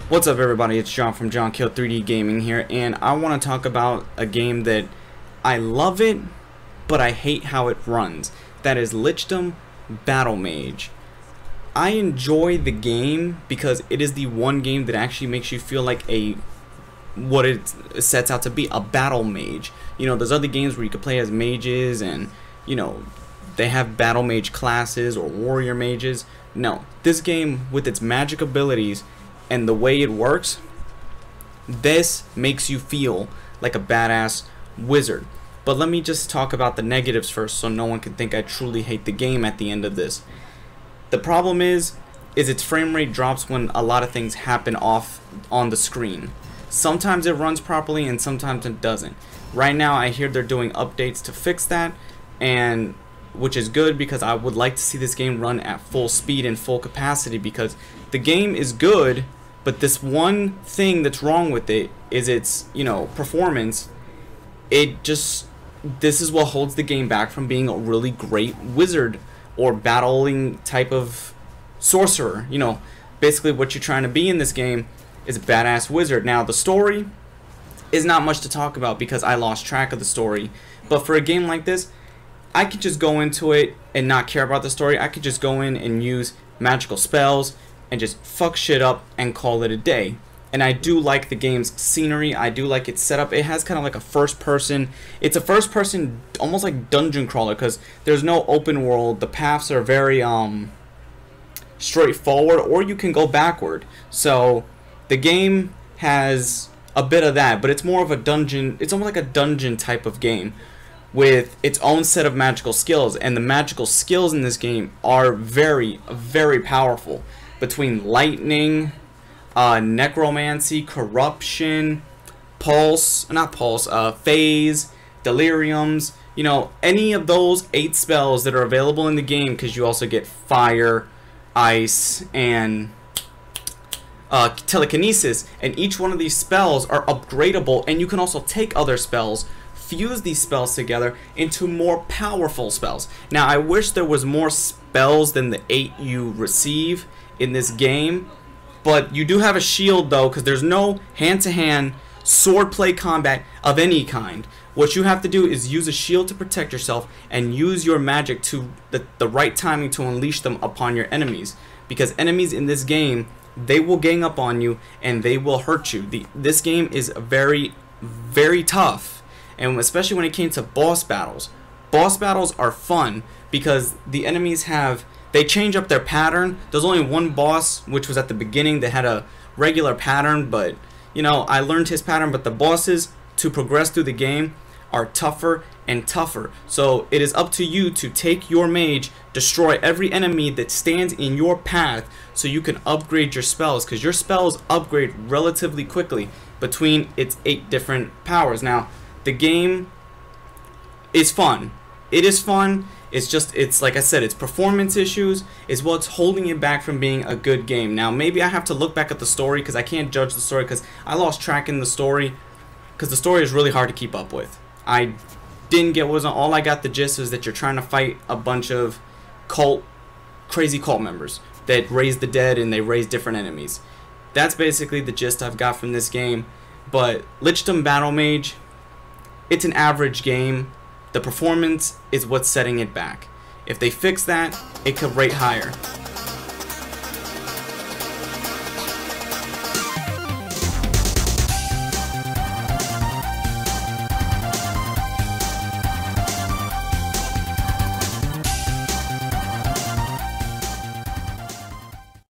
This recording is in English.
What's up, everybody? It's John from John Kill 3D Gaming here, and I want to talk about a game that I love it, but I hate how it runs. That is Lichdom Battlemage. I enjoy the game because it is the one game that actually makes you feel like what it sets out to be, a battle mage. You know, there's other games where you could play as mages and, you know, they have battle mage classes or warrior mages. No, this game with its magic abilities and the way it works, this makes you feel like a badass wizard. But let me just talk about the negatives first so no one can think I truly hate the game at the end of this. The problem is its frame rate drops when a lot of things happen off on the screen. Sometimes it runs properly and sometimes it doesn't. Right now I hear they're doing updates to fix that, and which is good because I would like to see this game run at full speed and full capacity, because the game is good, but this one thing that's wrong with it is its, you know, performance. This is what holds the game back from being a really great wizard or battling type of sorcerer. You know, basically what you're trying to be in this game is a badass wizard. Now the story is not much to talk about because I lost track of the story, but for a game like this, I could just go into it and not care about the story. I could just go in and use magical spells and just fuck shit up and call it a day. And I do like the game's scenery. I do like its setup. It has kind of like a first person. It's a first person, almost like dungeon crawler, because there's no open world. The paths are very straightforward, or you can go backward. So the game has a bit of that, but it's more of a dungeon. It's almost like a dungeon type of game with its own set of magical skills, and the magical skills in this game are very, very powerful. Between lightning, necromancy, corruption, phase, deliriums, you know, any of those 8 spells that are available in the game, because you also get fire, ice, and telekinesis, and each one of these spells are upgradable, and you can also take other spells, fuse these spells together into more powerful spells. Now I wish there was more spells than the 8 you receive in this game, but you do have a shield though, because there's no hand-to-hand swordplay combat of any kind. What you have to do is use a shield to protect yourself and use your magic to the right timing to unleash them upon your enemies, because enemies in this game, they will gang up on you and they will hurt you. This game is very, very tough, and especially when it came to boss battles. Boss battles are fun because the enemies they change up their pattern. There's only one boss, which was at the beginning, that had a regular pattern, but you know, I learned his pattern. But the bosses, to progress through the game, are tougher and tougher. So it is up to you to take your mage, destroy every enemy that stands in your path, so you can upgrade your spells, because your spells upgrade relatively quickly between its 8 different powers. Now the game is fun. It is fun. It's like I said, it's performance issues is what's holding it back from being a good game. Now maybe I have to look back at the story, because I can't judge the story because I lost track in the story, because the story is really hard to keep up with. I didn't get all I got. The gist is that you're trying to fight a bunch of crazy cult members that raise the dead, and they raise different enemies. That's basically the gist I've got from this game. But Lichdom Battlemage, it's an average game. The performance is what's setting it back. If they fix that, it could rate higher.